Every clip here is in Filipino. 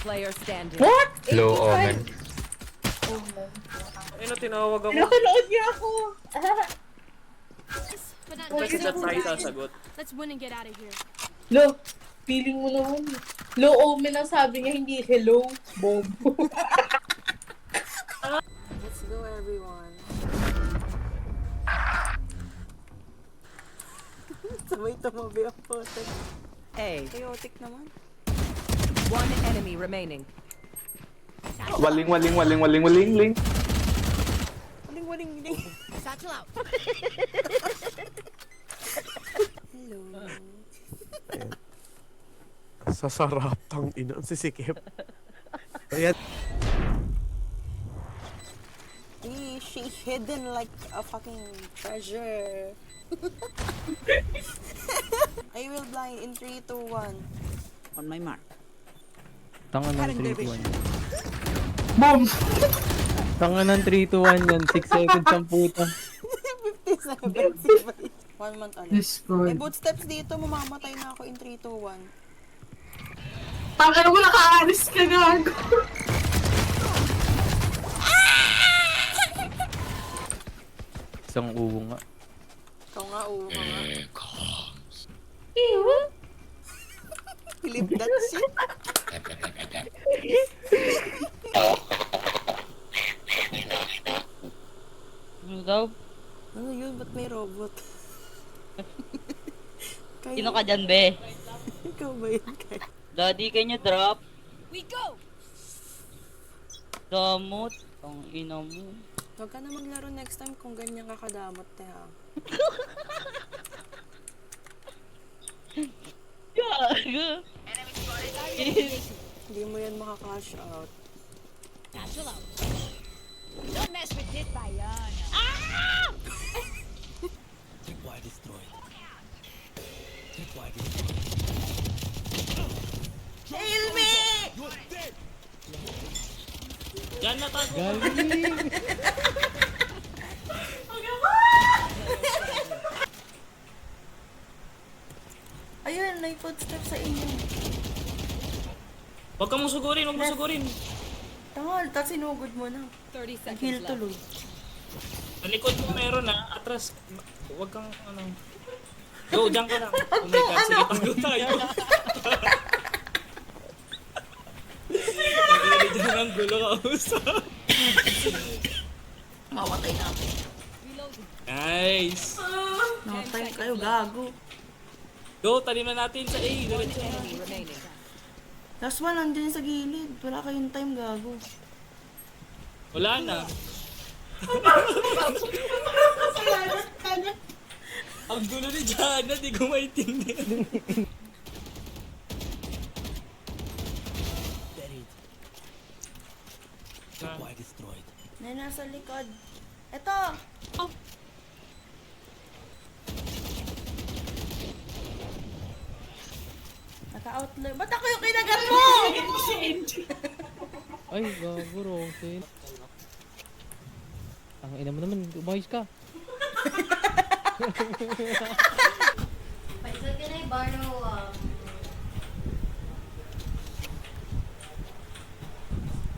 player standing. What? Low omen. Oh man. Ayun na, tinawag ako. Pinapanood niya ako. But not Kasi nice. that tayo sasagot. Let's win and get out of here. Lo, feeling mo naman. Low omen ang sabi niya, hindi hello, Bob. Let's go, everyone. Sabay tumabi ang pote. A. Chaotic naman. One enemy remaining. Waling. Waling. Satchel out. Hello. Sasarap tang ina. Ang sisikip. Ayan. She hidden like a fucking treasure. I will blind in 3, 2, 1. On my mark. Tanga ng 3-2-1. Boom! Tanga ng 3-2-1 yan. 6 seconds ang puta. 57. 1 month ano. Discord. May footsteps dito, mamamatay na ako in 3, 2, 1. Tangin mo, nakaalis ka gago. Isang uwo nga. Ikaw nga, oo nga. Ew. Flip that shit. Ano daw? Ano yun? Ba't may robot? Kaya, Sino ka dyan, be? ikaw ba yun, Kaya? Daddy, can you drop? We go. Damot. Ang ina mo. Huwag ka na maglaro next time kung ganyan ka kadamot, te ha. Gago. Hindi mo yan makakash out. Satchel out. Don't mess with this, Bayan. Kill me! Yan na tayo. Galing! Ayun, may footsteps sa inyo. Huwag kang musugurin, huwag musugurin. Tangal, tapos sinugod mo na. 30 seconds Nag-heal left. tuloy. Sa likod mo meron na, atras. Huwag kang ano. Go, dyan ka lang. Oh my God, sige, tago tayo. Ang dyan ang gulo ka usap. Mawatay natin. Nice. Namatay kayo, gago. Go, tanim na natin sa A. Diretso na. Enemy remaining. Last one, nandiyan sa gilid. Wala kayong time, gago. Wala na. Ang gulo ni Jana, di ko maintindihan. Na nasa likod. Eto! Oh. Naka-outlaw. Ba't ako yung kinagat mo? Ay, gago, Rosen. Ang ina mo naman, umayos ka.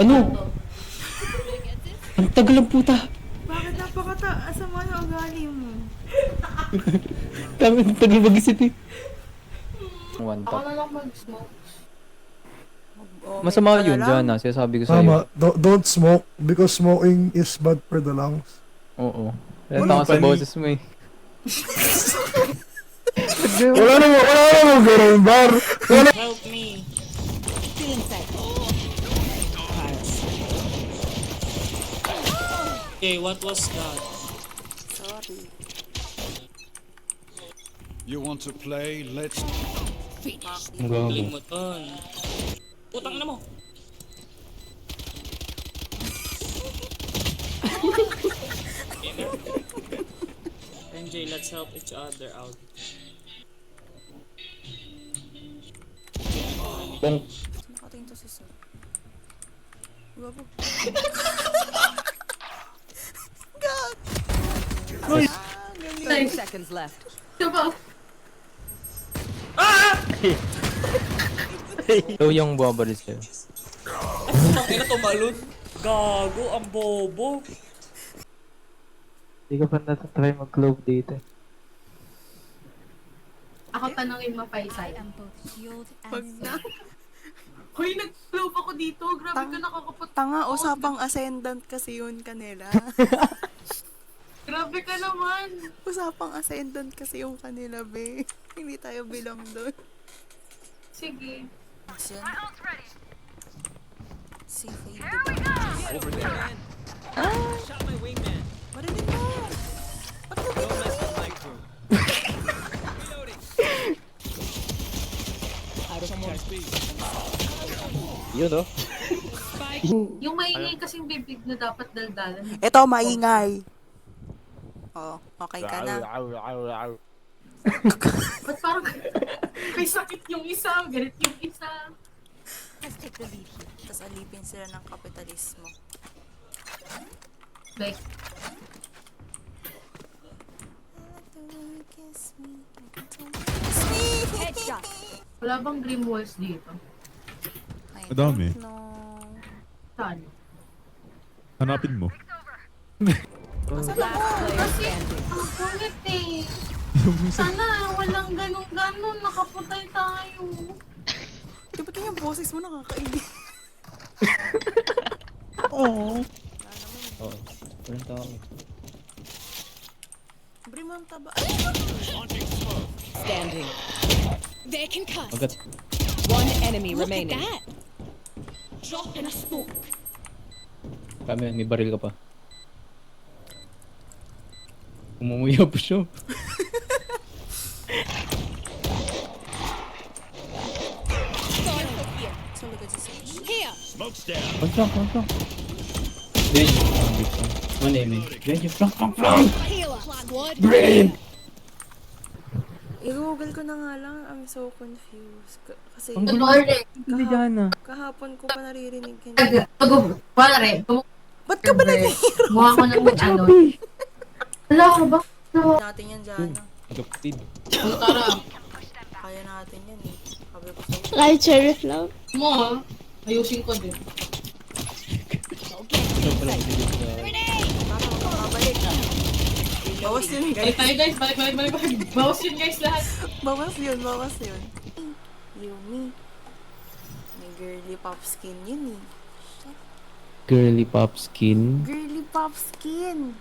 Ano? Ang tagal ng puta. Bakit asama yung ugali mo? Ang tagal mag-isip eh. One Ako tap. na lang mag-smoke. Oh, Masama may yun pala dyan lang. sinasabi ko sa'yo. Tama. Don't smoke because smoking is bad for the lungs. Oo. Kaya sa boses mo eh. Wala naman ganun, bar. Help me. Okay, what was that? Sorry. You want to play? Let's. Ang gago. Galing mo ton. Putang na mo. MJ, let's help each other out. Bong. Nakatingin to si Sir. Gago. 30 seconds left. Diba? Ito yung buwabaris sa'yo. Ang ina tumalon. Gago, ang bobo. Hindi ka pa natatry mag-globe dito. Ako tanongin mo, I Faisal. am both healed Pag and na. Hoy, nag-globe ako dito. Grabe ka nakakapot. Tanga, usapang ascendant kasi yun kanila. Grabe ka naman. Usapang ascendant kasi yung kanila, be. Hindi tayo bilang doon. Sige. Si Faye, diba? Marinig mo! Ba't ka binigay? Yun, oh. Yung maingay kasing bibig na dapat daldalan. Ito, maingay. Oh, okay ka na. Ba't parang may sakit yung isa, galit yung isa. let's take the lead here. Tapos alipin sila ng kapitalismo. Like, Headshot. wala bang Grim Walls dito? I Madami. don't know. Saan? Hanapin mo. Last player standing. Ang kulit eh. Sana walang ganun-ganun, nakaputay tayo. Di ba yung boses mo nakakainis? Oo. Walang tao. Bre mo ang taba. Standing. They can cuss. Agad. One enemy Look at remaining. that. Drop in a smoke. Kami, may baril ka pa. Umumuya pa siya. Sa likod si Sage. Here. Flank. One aiming. Benji, flank. Healer. Squad. I-google ko na nga lang. I'm so confused. Kasi Ang gulo. Hindi dyan na. kahapon ko pa naririnig yun. Ba't ka ba nag-hero? Mukha ko ng ano. Wala ka ba? Natin yan, Jana. Kapatid. Tara. Kaya natin yan eh. Sabi ko sa'yo. Like cherry flower. Mo ha? Ayusin ko din. Para makakabalik. Bawas yun, guys. Balik tayo guys, balik. Bawas yun guys lahat. Bawas yun. Yumi. May girly pop skin yun eh. Girly pop skin. Girly pop skin.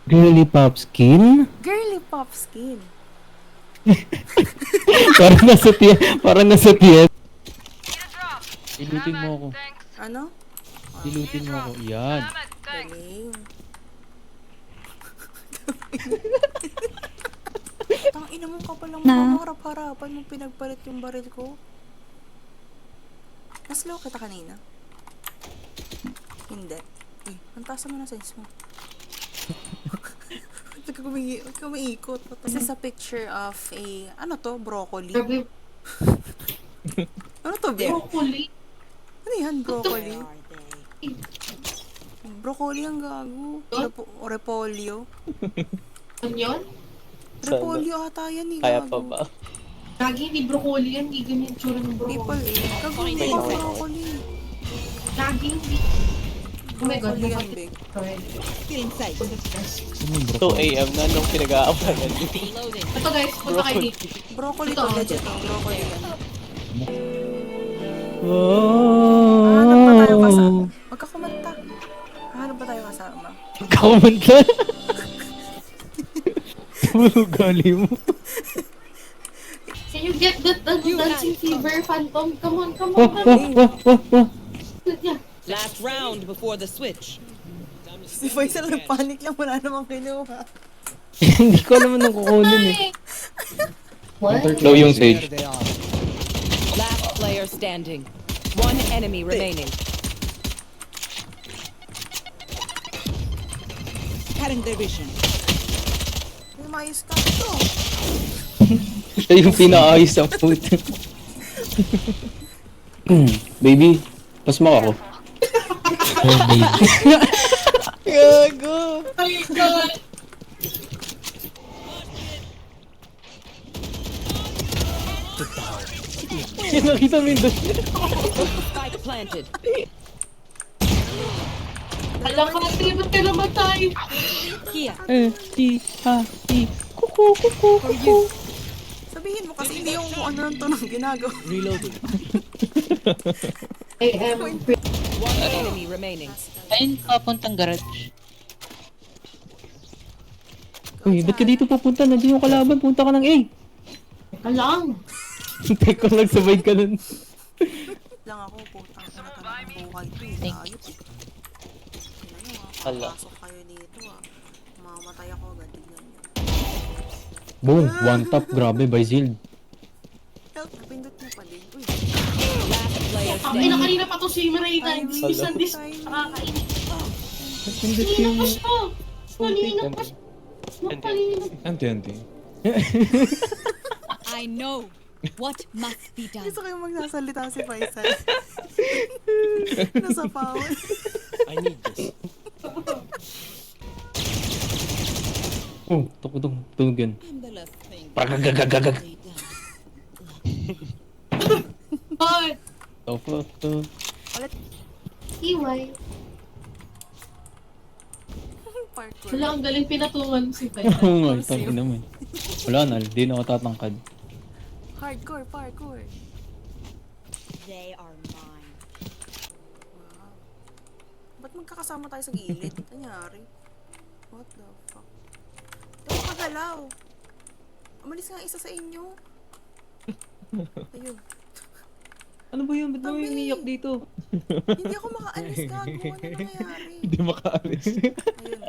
Girly pop skin? Girly pop skin. Parang nasa tiyan. Ilutin mo ako. Ano? Ilutin mo ako. Yan. Galing. Tang ina mo ka palang harap-harapan mo pinagpalit yung baril ko. Naslow kita kanina. Hindi. Uy, ang taas naman na sense mo. Huwag ka umiikot. This is a picture of a, ano to? Broccoli. Ano to, Bea? Broccoli. Ano yan? Broccoli? Broccoli ang gago. Repolyo. Ano yun? Repolyo ata yan eh. Kaya pa gago. ba? Lagi hindi broccoli yan, hindi ganyan yung tsura ng People broccoli. eh. Gago hindi yung broccoli. Lagi hindi. Oh my God, Broccoli yan, bakit? big. Sorry. 2 a.m. na nung pinag-aapalan. Ito guys, punta kayo dito. Broccoli Ito, to, legit. Broccoli yan. Oh. Hanap ba tayo kasama? Magkakumanta. Hanap ba tayo kasama? Kamanta. Gali mo. Can you get that dancing fever phantom? Come on. Yeah. Last round before the switch. Si Faisal nagpanik lang, wala namang kinuha. Hindi ko naman nung kukunin eh. What? Low yung Sage. Last player standing. One enemy remaining. Cutting their vision. May maayos ka ito. Siya yung pinaayos ang food. Baby, pasmak ako. Oh, baby. Gago. Oh my God. Nakita mo yung doon. Spike planted. Alam ko natin, ba't ka namatay? Here. Kuku, kuku, kuku. Sabihin mo kasi hindi yung kung ano ng tunong ginagawa. Reloading. I am One enemy remaining. Ayun, papuntang garage. Uy, ba't ka dito pupunta? Nandiyan yung kalaban. Punta ka ng A. alang. Teka lang, sabay ka nun. Lang ako, putang ina talagang buhay to eh. Ayot eh. Ano nga, Hala. papasok kayo dito ah. Mamamatay ako agad, tignan nyo. Boom, one tap. Grabe, by Zild. Help, napindot niya pa din. Uy, Last player Ang ina standing. kanina pa to si Miranda. Hindi isang nakakainit. Nandito Kanina yung... pa siya. Kanina pa siya. Kanina. Anti-anti. I know what must be done. gusto kayong magsasalita si Faisal. Nasa power. I need this. Oh, tukudong. Tunog yan. Pagagagagagag. Ay, Toto. iway. Parkour. Wala, ang galing pinatungan si Pai. Oo nga, tabi naman. Wala na, di na ako tatangkad. Hardcore, parkour. They are mine. Wow. Ba't magkakasama tayo sa gilid? Nangyari? What the fuck? Ito magalaw. Umalis nga isa sa inyo. Ayun. Ano ba yun? Ba't Tabi. naman umiiyak dito? Hindi ako makaalis gago. Ano nangyayari? Hindi makaalis. Ayun.